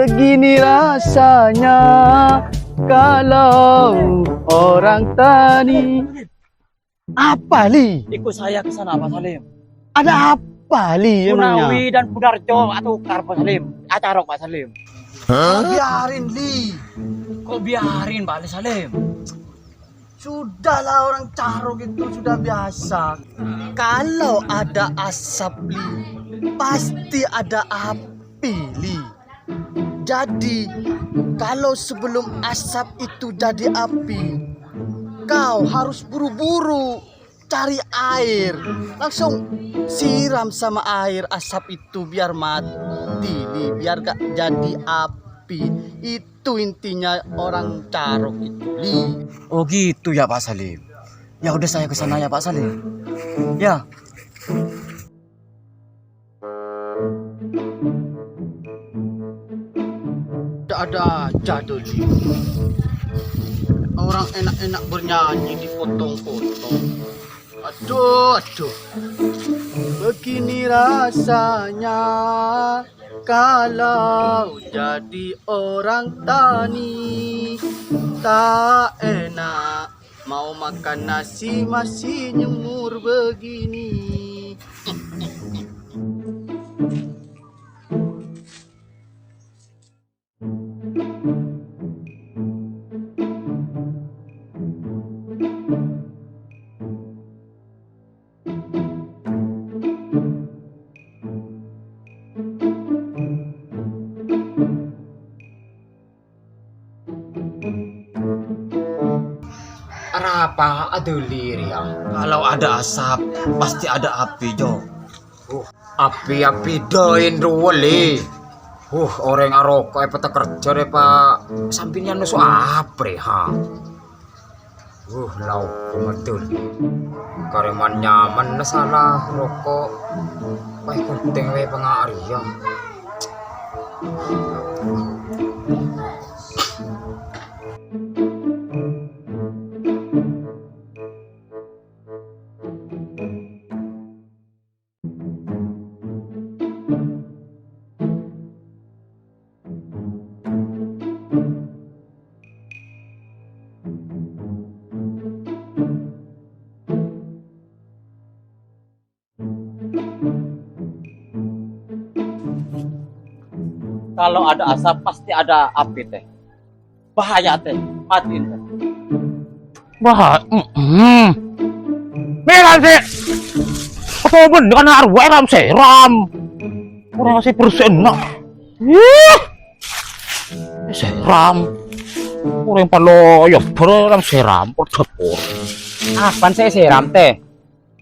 Begini rasanya kalau orang tani. Apa Li? Ikut saya ke sana Pak Salim. Ada apa Li emangnya? Punawi dan Pudarjo atau Pak Salim. Acarok Pak Salim. Biarin Li. Kok biarin Pak Salim? Sudahlah, orang Carok itu sudah biasa. Kalau ada asap Li, pasti ada api Li. Jadi kalau sebelum asap itu jadi api, kau harus buru-buru cari air, langsung siram sama air asap itu biar mati Li, biar gak jadi api. Itu intinya orang Carok itu Li. Oh gitu ya Pak Salim. Ya udah saya ke sana ya Pak Salim. Ya. Ada aja tuh Li. Orang enak-enak bernyanyi dipotong-potong. Aduh. Begini rasanya kalau jadi orang tani. Tak enak mau makan nasi masih nyemur begini. Apa adulir ya? Kalau ada asap pasti ada api Jo. Api-api doin ruweli. Orang aroko apa tak kerja deh pak. Sampingnya nusu apre ha. Lau kumatul. Kareman nyaman na salah rokok. Pai kunting we pangariya. Kalau ada asap pasti ada api teh. Bahaya teh, matiin teh. Meran sih. Apa bener kan arwah ram seram. Orang ngasih persen nak. Seram. Orang palo ya ram seram pertepur. Apaan saya seram teh?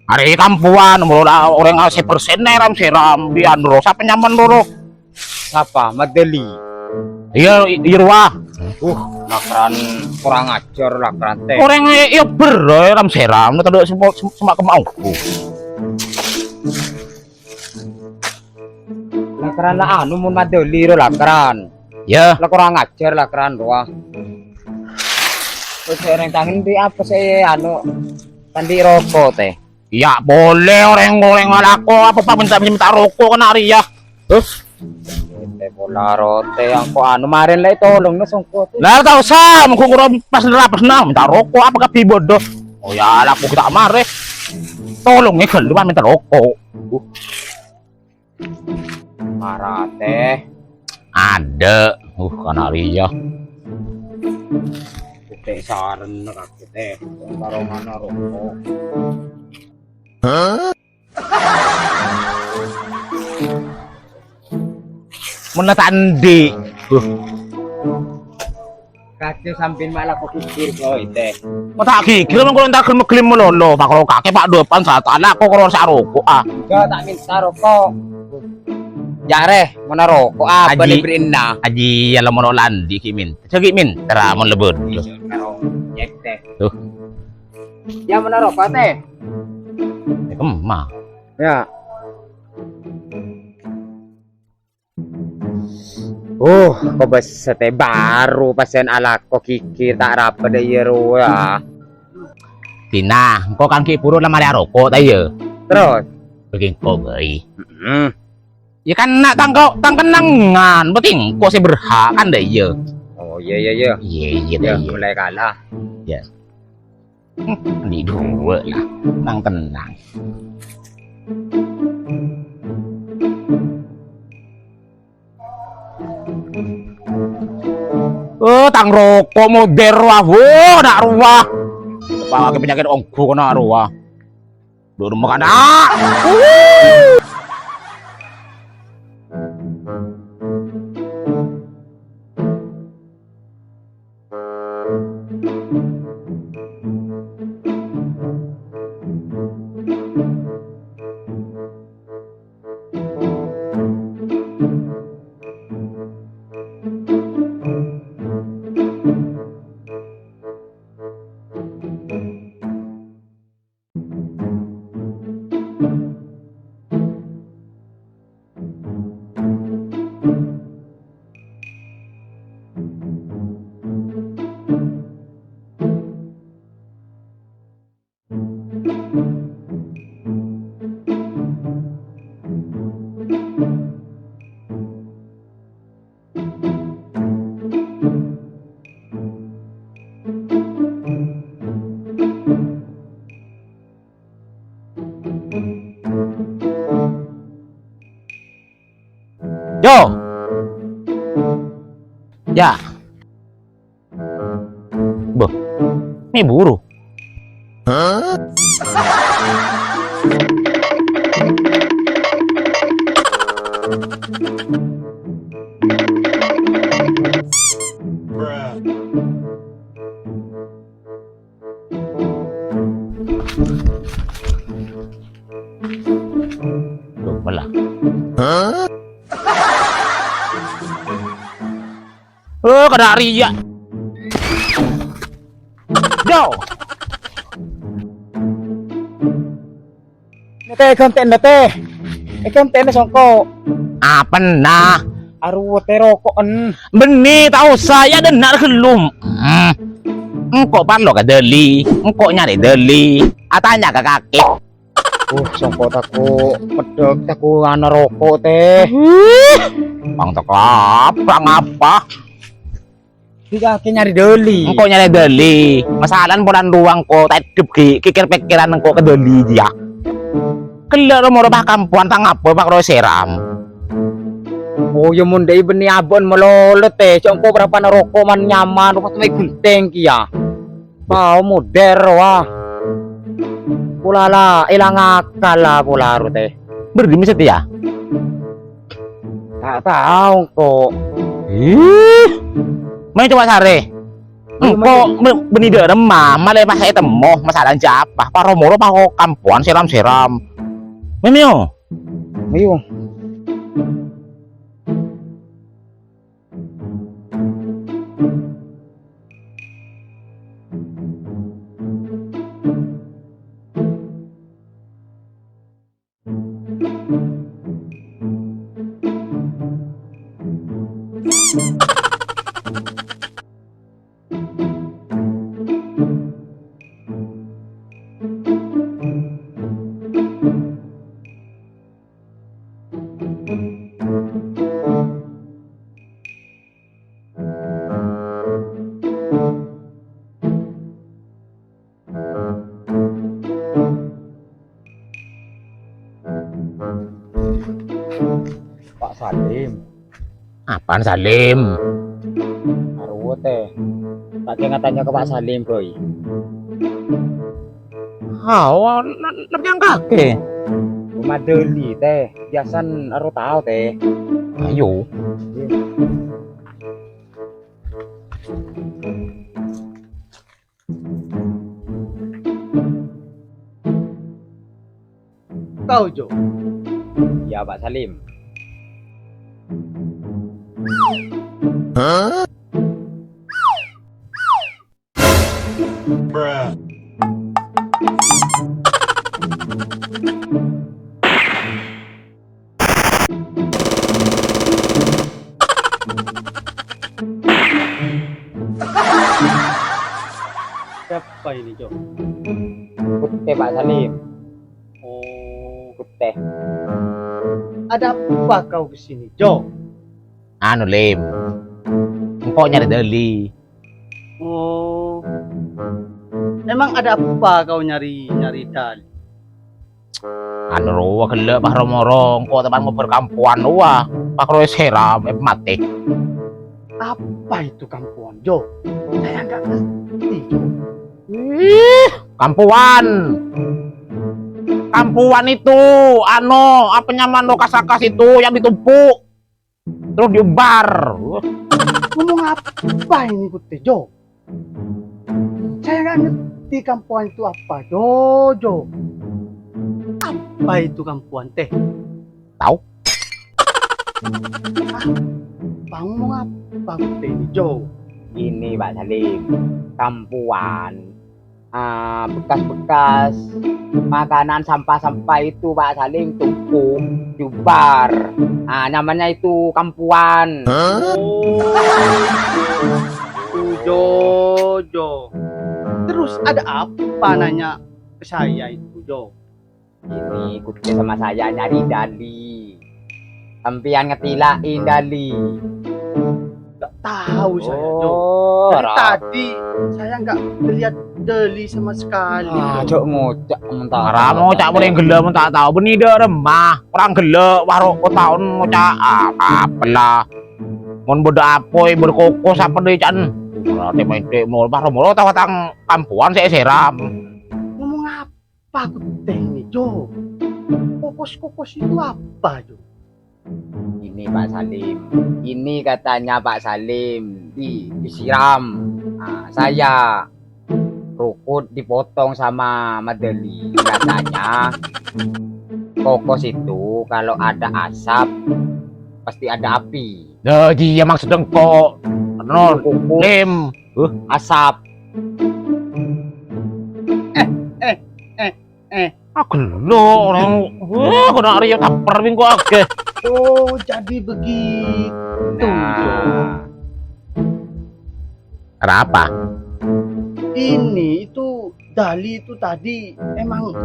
Hari kampuan orang ngasih persen ram seram bian dulu siapa nyaman dulu. Apa? Madeli. Iya irwah. Lakaran kurang ajar lakaran teh. Orang ya ram seram tadi semua kemauku. Lakaran lah anu mun madeli ro lakaran. Ya. Lah kurang ajar lakaran doa. Terus orang tangan di apa sih anu tandi rokok teh. Ya boleh orang ngalako apa minta rokok kan hari ya. Teh bola rote yang ko anu marin lah tolong na songkot. Lah tau sa mengkurang pas nerapas na minta rokok apa kapi bodoh. Oh ya laku kita mare. Tolong ngekal lu minta rokok. Marah teh. Ada. Kan hari ya. Teh saran kaki teh. Karo mana rokok. Mana tandi. Kaki samping malah kok pikir kau teh. Mata kikir man ko entar kelem mo lolo pak kalau kakek pak depan saat anak kok kalau sa rokok ah. Enggak tak minta rokok. Jare mana rokok ah beli na. Aji alam mo landi kimin. Sagi min tara mo lebod. Karo nyek teh. Tuh. Ya mana rokok teh? Emma. Ya. Kok basta teh baru pasen alak ko kikir tak rapat deh ya. Tina, kok kan ki puro na mari rokok tayo. Terus Begin ko gay. Ya kan nak tang kenangan, penting kok saya berhak kan deh ya. Oh iya iya iya. Iya iya Ya, deh. mulai kalah. Di dua lah, nang tenang. Tang rokok modern wah, nak ruah. Pakai penyakit ongko kena ruah. Dulu makan Yo. Ya. Boh. Ini buru. Tuh, malah. Kena ria. Yo. Teh konten teh. Konten songko. Apa nah? Aru teh rokokan. Beni tahu saya denar kelum. Engkau parlo ke deli, engkau nyari deli, atanya ke kaki. Songko taku medek taku ana rokok teh. Bang tok apa ngapa? Di kaki nyari deli. Engkau nyari deli, masalahan bulan ruang kok tedep kikir pikiran engkau ke deli dia. Kelar mau bah kampuan tang apa pak ro seram. Oh ya mun dei beni abon melolot teh. Songko berapa na rokok man nyaman rupa tuh genteng ki ya. Mau moder wah. Pulala ilang akal lah pularu teh. Berdiri set ya? Tak tahu kok. Main coba sare. Engkau beni de remah, malah pas saya temu masalah japa. Paro moro pak kampuan seram-seram. Memio. Ayo. Pak Salim. Apaan Salim? Aruh teh. Tak tanya ke Pak Salim boy. Yang kaki. Rumah deli teh. Biasan aruh tahu teh. Ayo. Tahu Jo. Ya Pak Salim. Siapa ini Jo? Kute Pak Salim. Oh, Kute. Ada apa kau kesini, Jo? Anu Lim, engkau nyari Deli. Oh, emang ada apa kau nyari Dali? Anu ruwa gele Pak Romorong, kok teman mau perkampuan ruwa. Pak Roy seram, mati. Apa itu kampuan, Jo? Saya nggak ngerti, Jo. Kampuan. Kampuan itu, anu, apa nyaman lo kasakas itu yang ditumpuk. Terus diubar. Ngomong apa ini, Putih, Jo? Saya nggak ngerti kampuan itu apa, Jo. Apa itu kampuan, teh? Tahu? Bang ngomong apa, Putih, ini, Jo? Ini Pak Salim, kampuan, bekas-bekas makanan sampah-sampah itu Pak Salim tumpuk, jubar, namanya itu kampuan. Jo. Terus ada apa nanya ke saya itu, Jo? Ini ikutnya sama saya nyari Dali, sampian ngetilain Dali. Nggak tahu saya, Jo. Oh, Dari tadi saya nggak lihat Deli sama sekali. Cok ngocak mentah. Ramo cak boleh gele mun tak tahu beni de remah. Orang gele waro tahun ngocak apalah. Mun beda apoi berkokos apa deui can. Berarti main dek mul Pak Romo tahu tang kampuan saya seram. Ngomong apa aku teh ini, Jo? Kokos itu apa, Jo? Ini Pak Salim, ini katanya Pak Salim disiram. Saya rukut dipotong sama Madeli. Katanya kokos itu kalau ada asap pasti ada api. Jadi emang sedang kok non Lim. Asap. Aku lo orang aku nak riak taper minggu akeh. Oh, jadi begitu, Jo. Kenapa? Ini itu Dali itu tadi emang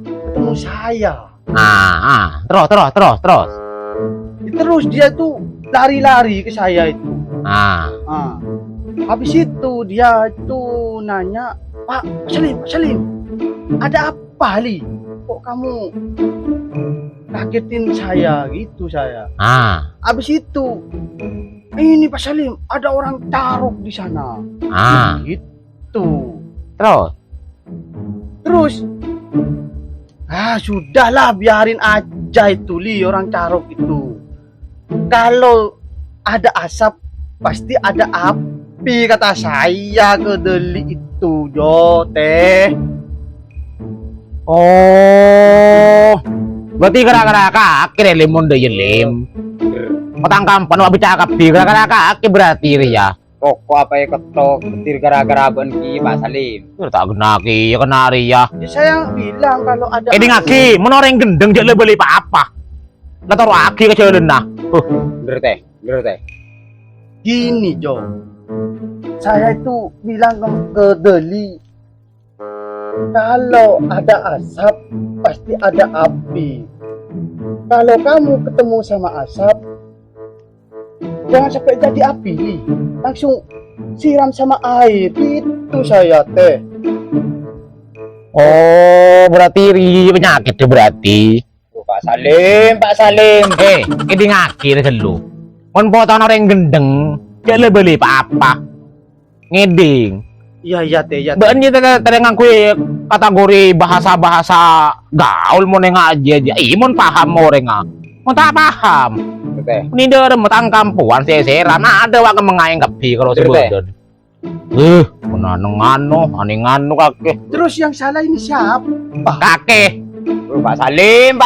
ketemu saya. Terus. Terus dia tuh lari-lari ke saya itu. Habis itu dia itu nanya, Pak Salim, ada apa Li? Kok kamu kagetin saya gitu saya? Habis itu, ini Pak Salim, ada orang taruh di sana. Gitu. Terus, sudahlah biarin aja itu Li, orang taruh itu. Kalau ada asap, pasti ada api kata saya ke Deli itu, Jo, teh. Oh, berarti gara-gara kaki deh Lim munde Lim. Petang kampan wak bicara kapi gara-gara kaki berarti ya. Rokok apa ya ketok petir gara-gara benki Pak Salim. Tak genaki ya kenari ya. Ya, saya bilang kalau ada Ini ngaki, menoreng gendeng jadi beli apa? Lah taruh aki ke jalan nah. Bener teh. gini, Jo. Saya itu bilang ke Deli, kalau ada asap pasti ada api. Kalau kamu ketemu sama asap, jangan sampai jadi api, Li. Langsung siram sama air. Itu saya, teh. Oh, berarti penyakit ya berarti. Pak Salim. Ini ngaki deh lu. Kon potong orang gendeng, jadi beli apa? Ngeding. Iya, teh. Ban kita terdengar kue kategori bahasa-bahasa gaul mau ngaji aja. Mon paham orang ah. Mau tak paham. Ini dia metang kampuan seseran. Ada wak mengaing kapi kalau sebut. Menanengano, aningano kakek. Terus yang salah ini siapa? Kakek. Pak Salim.